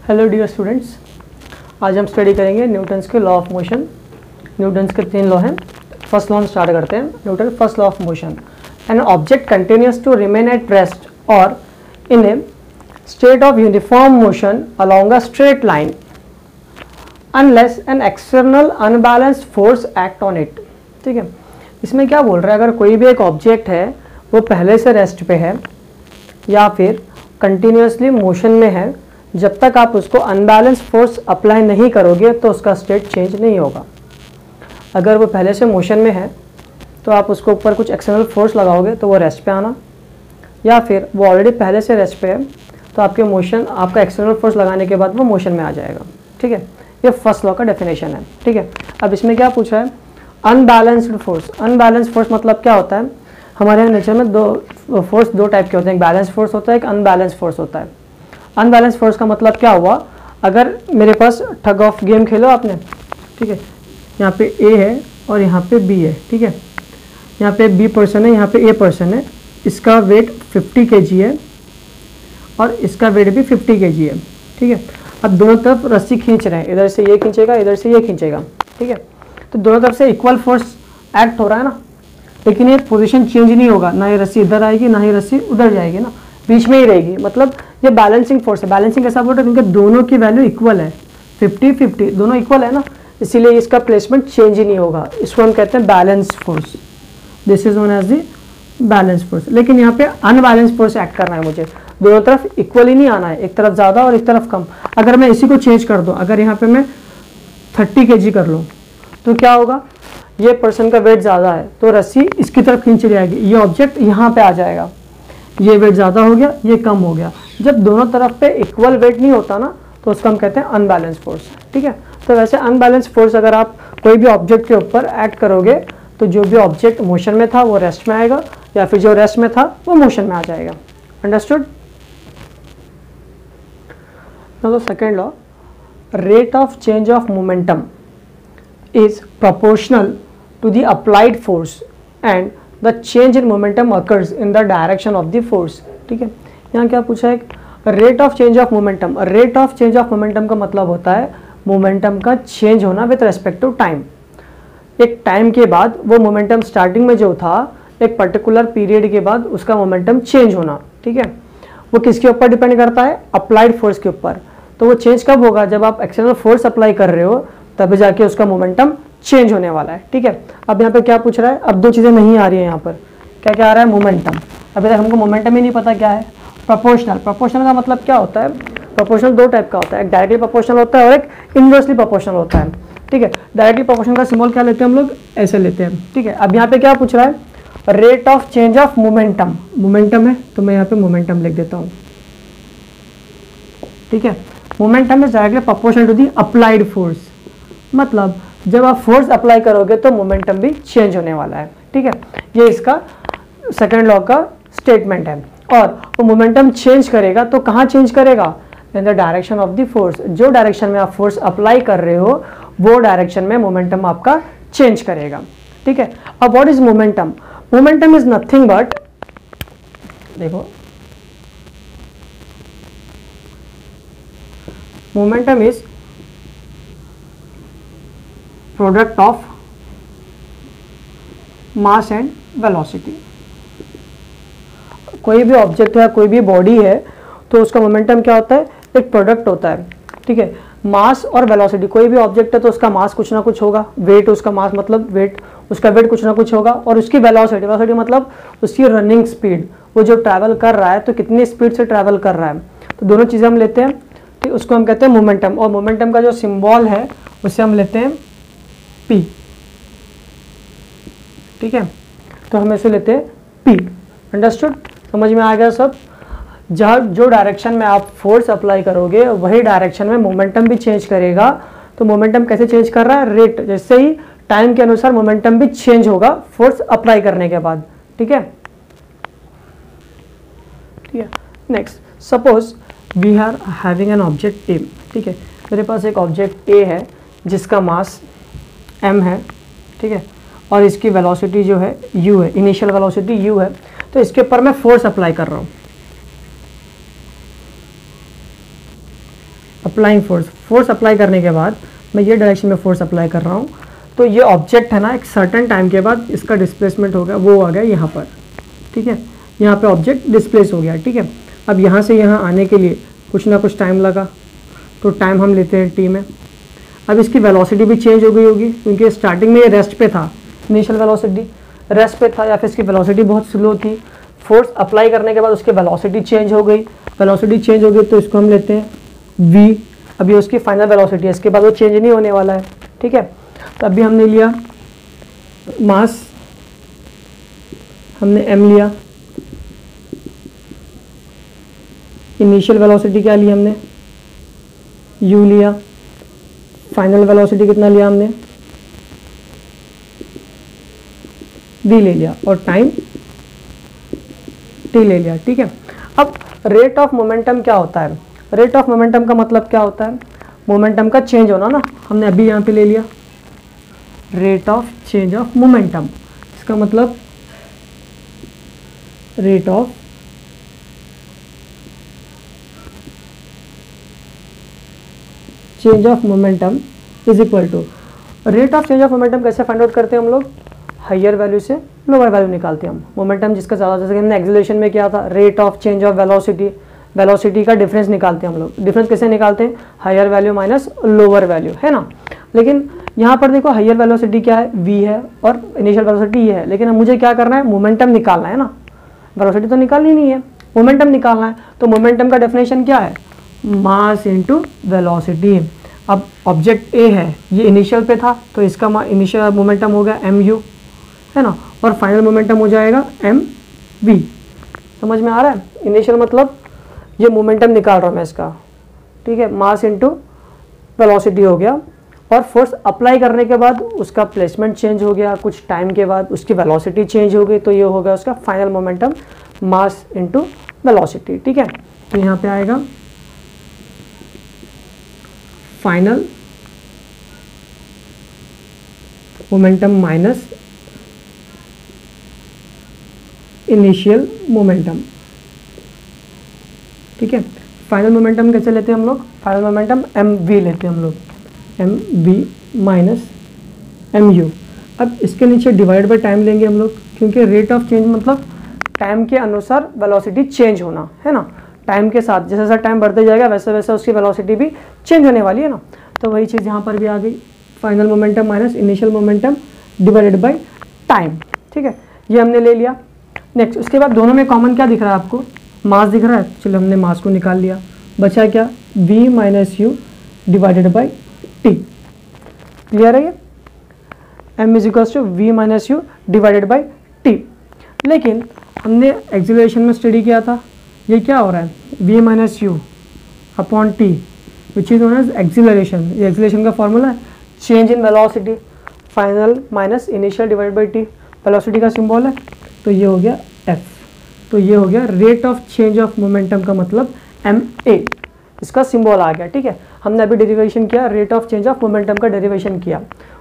Hello dear students, आज हम study करेंगे न्यूटन्स के लॉ ऑफ मोशन। न्यूटन्स के 3 लॉ हैं। फर्स्ट लॉ हम स्टार्ट करते हैं। Newton first law of motion, an object continues to remain at rest और in a state of uniform motion along a straight line unless an external unbalanced force act on it. ठीक है, इसमें क्या बोल रहा है, अगर कोई भी एक ऑब्जेक्ट है वो पहले से रेस्ट पे है या फिर कंटिन्यूसली मोशन में है, जब तक आप उसको अनबैलेंस फोर्स अप्लाई नहीं करोगे तो उसका स्टेट चेंज नहीं होगा। अगर वो पहले से मोशन में है तो आप उसको ऊपर कुछ एक्सटर्नल फोर्स लगाओगे तो वो रेस्ट पे आना, या फिर वो ऑलरेडी पहले से रेस्ट पे है तो आपका एक्सटर्नल फोर्स लगाने के बाद वो मोशन में आ जाएगा। ठीक है, ये फर्स्ट लॉ का डेफिनेशन है। ठीक है, अब इसमें क्या पूछा है, अनबैलेंस्ड फोर्स। अनबैलेंस्ड फोर्स मतलब क्या होता है, हमारे यहाँ नेचर में दो टाइप के होते हैं, एक बैलेंस फोर्स होता है, एक अनबैलेंस फोर्स होता है। अनबैलेंस फोर्स का मतलब क्या हुआ, अगर मेरे पास ठग ऑफ गेम खेलो आपने, ठीक है, यहाँ पे ए है और यहाँ पे बी है। ठीक है, यहाँ पे बी पर्सन है, यहाँ पे ए पर्सन है, इसका वेट 50 kg है और इसका वेट भी 50 kg है। ठीक है, अब दोनों तरफ रस्सी खींच रहे हैं, इधर से ये खींचेगा, इधर से ये खींचेगा। ठीक है, तो दोनों तरफ से इक्वल फोर्स एक्ट हो रहा है ना, लेकिन ये पोजीशन चेंज नहीं होगा, ना ये रस्सी इधर आएगी ना ही रस्सी उधर जाएगी ना, बीच में ही रहेगी। मतलब ये बैलेंसिंग फोर्स है। बैलेंसिंग कैसा बोल रहे हैं, क्योंकि दोनों की वैल्यू इक्वल है, 50-50 दोनों इक्वल है ना, इसीलिए इसका प्लेसमेंट चेंज ही नहीं होगा। इसको हम कहते हैं balance force. This is known as the balance force. लेकिन यहाँ पे अनबैलेंस फोर्स एक्ट करना है मुझे, दोनों तरफ इक्वल ही नहीं आना है, एक तरफ ज़्यादा और एक तरफ कम। अगर मैं इसी को चेंज कर दूँ, अगर यहाँ पे मैं 30 kg कर लूँ तो क्या होगा, ये पर्सन का वेट ज़्यादा है तो रस्सी इसकी तरफ खींच जाएगी, ये ऑब्जेक्ट यहाँ पे आ जाएगा, ये वेट ज़्यादा हो गया, ये कम हो गया। जब दोनों तरफ पे इक्वल वेट नहीं होता ना तो उसको हम कहते हैं अनबैलेंस फोर्स। ठीक है, तो वैसे अनबैलेंस फोर्स अगर आप कोई भी ऑब्जेक्ट के ऊपर एक्ट करोगे तो जो भी ऑब्जेक्ट मोशन में था वो रेस्ट में आएगा, या फिर जो रेस्ट में था वो मोशन में आ जाएगा। Understood? Now the second law, rate of change of momentum is proportional to the applied force and the change in momentum occurs in the direction of the force। ठीक है, यहाँ क्या पूछा है, rate of change of momentum. Rate of change of momentum का मतलब होता है मोमेंटम का चेंज होना विथ रेस्पेक्ट टू टाइम। एक टाइम के बाद वो मोमेंटम स्टार्टिंग में जो था, एक पर्टिकुलर पीरियड के बाद उसका मोमेंटम चेंज होना। ठीक है, वो किसके ऊपर डिपेंड करता है, अप्लाइड फोर्स के ऊपर। तो वो चेंज कब होगा, जब आप एक्सटर्नल फोर्स अप्लाई कर रहे हो तभी जाके उसका मोमेंटम चेंज होने वाला है। ठीक है, अब यहाँ पे क्या पूछ रहा है, अब दो चीज़ें नहीं आ रही है यहाँ पर। क्या क्या आ रहा है, मोमेंटम। अभी तक हमको मोमेंटम ही नहीं पता क्या है। प्रोपोर्शनल। प्रोपोर्शनल का मतलब क्या होता है, प्रोपोर्शनल दो टाइप का होता है, एक डायरेक्टली प्रोपोर्शनल होता है और एक इनवर्सली प्रोपोर्शनल होता है। ठीक है, डायरेक्टली प्रोपोर्शनल का सिंबल क्या लेते हैं हम लोग, ऐसे लेते हैं। ठीक है, अब यहाँ पे क्या पूछ रहा है, rate of change of momentum. Momentum है तो मैं यहाँ पे मोमेंटम लिख देता हूँ। ठीक है, momentum is directly proportional to the applied force. मतलब जब आप फोर्स अप्लाई करोगे तो मोमेंटम भी चेंज होने वाला है। ठीक है, ये इसका सेकंड लॉ का स्टेटमेंट है। और वो मोमेंटम चेंज करेगा तो कहाँ चेंज करेगा, इन the direction of the force. जो डायरेक्शन में आप फोर्स अप्लाई कर रहे हो वो डायरेक्शन में मोमेंटम आपका चेंज करेगा। ठीक है, अब what is momentum. Momentum is nothing but, देखो, momentum is product of mass and velocity. कोई भी ऑब्जेक्ट है, कोई भी बॉडी है तो उसका मोमेंटम क्या होता है, एक प्रोडक्ट होता है। ठीक है, मास और वेलोसिटी। कोई भी ऑब्जेक्ट है तो उसका मास कुछ ना कुछ होगा, वेट उसका मास मतलब वेट, उसका वेट कुछ ना कुछ होगा, और उसकी वेलोसिटी, वेलोसिटी मतलब उसकी रनिंग स्पीड, वो जो ट्रैवल कर रहा है तो कितनी स्पीड से ट्रैवल कर रहा है। तो दोनों चीज़ें हम लेते हैं, तो उसको हम कहते हैं मोमेंटम। और मोमेंटम का जो सिंबल है उसे हम लेते हैं P। ठीक है, तो हम इसे लेते हैं P। अंडरस्टूड? समझ में आ गया सब। जहाँ जो डायरेक्शन में आप फोर्स अप्लाई करोगे वही डायरेक्शन में मोमेंटम भी चेंज करेगा। तो मोमेंटम कैसे चेंज कर रहा है, रेट, जैसे ही टाइम के अनुसार मोमेंटम भी चेंज होगा फोर्स अप्लाई करने के बाद। ठीक है, ठीक है। Next, suppose we are having an object A. ठीक है, मेरे पास एक ऑब्जेक्ट ए है जिसका मास m है। ठीक है, और इसकी वेलोसिटी जो है u है, इनिशियल वेलोसिटी u है। तो इसके ऊपर मैं फोर्स अप्लाई कर रहा हूँ। अप्लाइंग फोर्स, फोर्स अप्लाई करने के बाद मैं ये डायरेक्शन में फोर्स अप्लाई कर रहा हूँ, तो ये ऑब्जेक्ट है ना, एक सर्टेन टाइम के बाद इसका डिस्प्लेसमेंट हो गया, वो आ गया यहाँ पर, ठीक है, यहाँ पे ऑब्जेक्ट डिस्प्लेस हो गया, ठीक है। अब यहाँ से यहाँ आने के लिए कुछ ना कुछ टाइम लगा, तो टाइम हम लेते हैं टी में। अब इसकी वेलोसिटी भी चेंज हो गई होगी, क्योंकि स्टार्टिंग में ये रेस्ट पे था, इनिशियल वेलोसिटी रेस्ट पे था, या फिर इसकी वेलोसिटी बहुत स्लो थी। फोर्स अप्लाई करने के बाद उसकी वेलोसिटी चेंज हो गई, वेलोसिटी चेंज हो गई तो इसको हम लेते हैं v। अभी उसकी फाइनल वेलोसिटी है, इसके बाद वो चेंज नहीं होने वाला है, ठीक है। तो अभी हमने लिया मास, हमने m लिया, इनिशियल वेलोसिटी क्या लिया हमने, u लिया, फाइनल वेलोसिटी कितना लिया हमने, v ले लिया, और टाइम t ले लिया, ठीक है। अब रेट ऑफ मोमेंटम क्या होता है, रेट ऑफ मोमेंटम का मतलब क्या होता है, मोमेंटम का चेंज होना ना, हमने अभी यहाँ पे ले लिया rate of change of momentum, इसका मतलब rate of change of momentum is equal to, rate of change of momentum कैसे फाइंड आउट करते हैं हम लोग, हायर वैल्यू से लोअर वैल्यू निकालते हैं हम। मोमेंटम जिसका ज़्यादा, जैसे कि हमने एक्सेलरेशन में किया था, rate of change of velocity, velocity का डिफरेंस निकालते हैं हम लोग। डिफरेंस कैसे निकालते हैं, higher value minus lower value, है ना। लेकिन यहाँ पर देखो हायर वेलोसिटी क्या है, v है, और इनिशियल वेलोसिटी ये है, लेकिन मुझे क्या करना है, मोमेंटम निकालना है ना, वेलोसिटी तो निकालनी नहीं है, मोमेंटम निकालना है। तो मोमेंटम का डेफिनेशन क्या है, मास इंटू वेलोसिटी। अब ऑब्जेक्ट ए है, ये इनिशियल पे था, तो इसका इनिशियल मोमेंटम हो गया mu, है ना, और फाइनल मोमेंटम हो जाएगा mv। समझ में आ रहा है, इनिशियल मतलब ये मोमेंटम निकाल रहा हूँ मैं इसका, ठीक है, मास इंटू वेलोसिटी हो गया, और फोर्स अप्लाई करने के बाद उसका प्लेसमेंट चेंज हो गया, कुछ टाइम के बाद उसकी वेलोसिटी चेंज हो गई, तो ये हो गया उसका final momentum, mass into velocity, ठीक है। तो यहाँ पे आएगा final momentum minus initial momentum, ठीक है। फाइनल मोमेंटम कैसे लेते हैं हम लोग, फाइनल मोमेंटम mv लेते हैं हम लोग, mv माइनस mu। अब इसके नीचे डिवाइड बाय टाइम लेंगे हम लोग, क्योंकि रेट ऑफ चेंज मतलब टाइम के अनुसार वेलोसिटी चेंज होना, है ना। टाइम के साथ जैसा जैसा टाइम बढ़ते जाएगा वैसे वैसे उसकी वेलोसिटी भी चेंज होने वाली है ना। तो वही चीज़ यहाँ पर भी आ गई, final momentum minus initial momentum divided by time, ठीक है, ये हमने ले लिया। नेक्स्ट उसके बाद दोनों में कॉमन क्या दिख रहा है आपको, मास दिख रहा है, चलो हमने मास को निकाल लिया, बचा क्या, v minus u divided by t. Clear है ये, m is equals to v minus u divided by t. लेकिन हमने एक्सीलरेशन में स्टडी किया था, ये क्या हो रहा है, v minus u upon t which is known as acceleration. ये एक्सीलरेशन का फॉर्मूला है change in velocity, final minus initial divide by t, velocity का सिंबल है, तो ये हो गया f। तो ये हो गया rate of change of momentum का मतलब ma, इसका सिंबल आ गया, ठीक है। हमने अभी डेरिवेशन किया, rate of change of momentum का डेरिवेशन किया,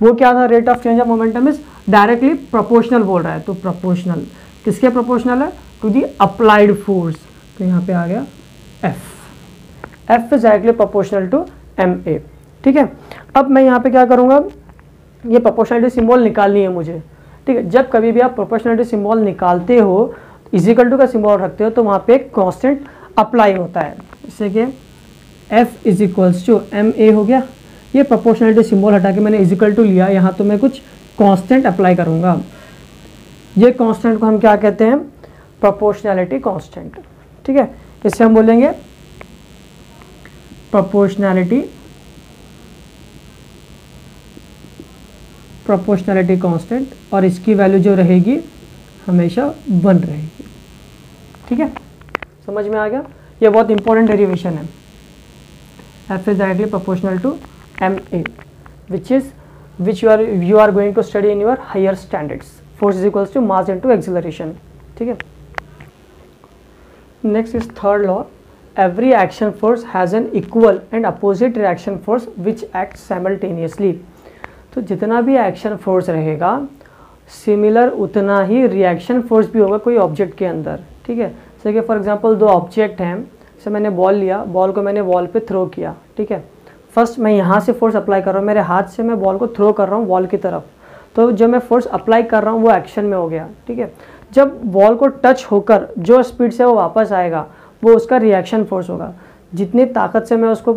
वो क्या था, rate of change of momentum is directly proportional बोल रहा है, तो प्रोपोर्शनल किसके प्रोपोर्शनल है, टू दी अप्लाइड फोर्स, तो यहाँ पे आ गया f is directly proportional to ma, ठीक है। अब मैं यहाँ पे क्या करूँगा, ये प्रोपोर्शनलिटी सिंबल निकालनी है मुझे, ठीक है। जब कभी भी आप प्रोपोर्शनलिटी सिंबल निकालते हो, इजिकल टू का सिंबल रखते हो, तो वहाँ पे एक कांस्टेंट अप्लाई होता है, जैसे कि f is equals to ma हो गया। ये प्रोपोर्शनलिटी सिंबल हटा के मैंने इजिकल टू लिया, यहाँ तो मैं कुछ कांस्टेंट अप्लाई करूँगा। ये कांस्टेंट को हम क्या कहते हैं, प्रोपोर्शनलिटी कांस्टेंट, ठीक है। इससे हम बोलेंगे प्रोपोर्शनलिटी कांस्टेंट, और इसकी वैल्यू जो रहेगी हमेशा 1 रहेगी, ठीक है। समझ में आ गया, ये बहुत इंपॉर्टेंट डेरिवेशन है। f is directly proportional to ma, which you are going to study in your higher standards. Force is equals to mass into acceleration, ठीक है। Next is third law, every action force has an equal and opposite reaction force which acts simultaneously। तो जितना भी action force रहेगा similar उतना ही reaction force भी होगा कोई ऑब्जेक्ट के अंदर, ठीक है। जैसे कि फॉर एग्जांपल दो ऑब्जेक्ट हैं, जैसे मैंने बॉल लिया, बॉल को मैंने वॉल पे थ्रो किया, ठीक है। फर्स्ट मैं यहाँ से फोर्स अप्लाई कर रहा हूँ, मेरे हाथ से मैं बॉल को थ्रो कर रहा हूँ वॉल की तरफ, तो जो मैं फोर्स अप्लाई कर रहा हूँ वो एक्शन में हो गया, ठीक है। जब बॉल को टच होकर जो स्पीड से वो वापस आएगा वो उसका रिएक्शन फोर्स होगा। जितनी ताकत से मैं उसको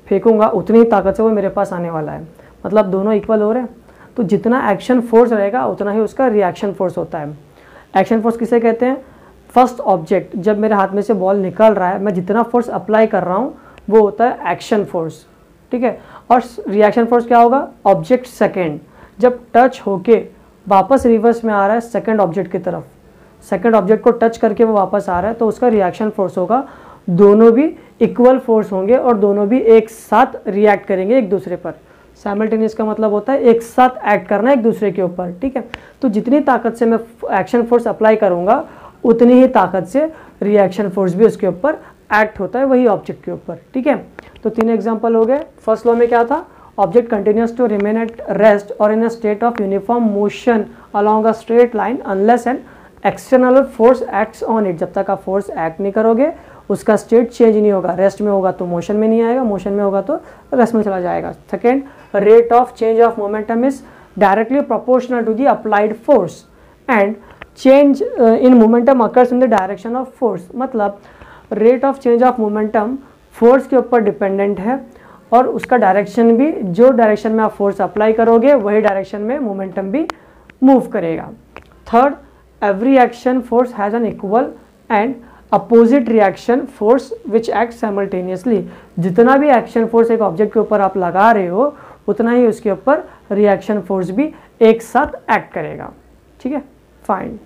फेंकूंगा उतनी ही ताकत से वो मेरे पास आने वाला है, मतलब दोनों इक्वल हो रहे हैं। तो जितना एक्शन फोर्स रहेगा उतना ही उसका रिएक्शन फोर्स होता है। एक्शन फोर्स किसे कहते हैं? फर्स्ट ऑब्जेक्ट, जब मेरे हाथ में से बॉल निकल रहा है, मैं जितना फोर्स अप्लाई कर रहा हूँ वो होता है एक्शन फोर्स, ठीक है। और रिएक्शन फोर्स क्या होगा? ऑब्जेक्ट सेकेंड, जब टच होके वापस रिवर्स में आ रहा है सेकेंड ऑब्जेक्ट की तरफ, सेकेंड ऑब्जेक्ट को टच करके वो वापस आ रहा है, तो उसका रिएक्शन फोर्स होगा। दोनों भी इक्वल फोर्स होंगे और दोनों भी एक साथ रिएक्ट करेंगे एक दूसरे पर। साइमल्टेनियस का मतलब होता है एक साथ एक्ट करना एक दूसरे के ऊपर, ठीक है। तो जितनी ताकत से मैं एक्शन फोर्स अप्लाई करूंगा उतनी ही ताकत से रिएक्शन फोर्स भी उसके ऊपर एक्ट होता है, वही ऑब्जेक्ट के ऊपर, ठीक है। तो 3 एग्जांपल हो गए। फर्स्ट लॉ में क्या था? Object continues to remain at rest और in a state of uniform motion along a straight line unless an external force acts on it. जब तक आप फोर्स एक्ट नहीं करोगे उसका स्टेट चेंज नहीं होगा। रेस्ट में होगा तो मोशन में नहीं आएगा, मोशन में होगा तो रेस्ट में चला जाएगा। Second, rate of change of momentum is directly proportional to the applied force and change in momentum occurs in the direction of force. मतलब rate of change of momentum force के ऊपर dependent है और उसका direction भी, जो direction में आप फोर्स अप्लाई करोगे वही डायरेक्शन में मोमेंटम भी मूव करेगा। Third, every action force has an equal and opposite reaction force which act simultaneously. जितना भी एक्शन फोर्स एक ऑब्जेक्ट के ऊपर आप लगा रहे हो उतना ही उसके ऊपर रिएक्शन फोर्स भी एक साथ एक्ट करेगा, ठीक है। फाइन।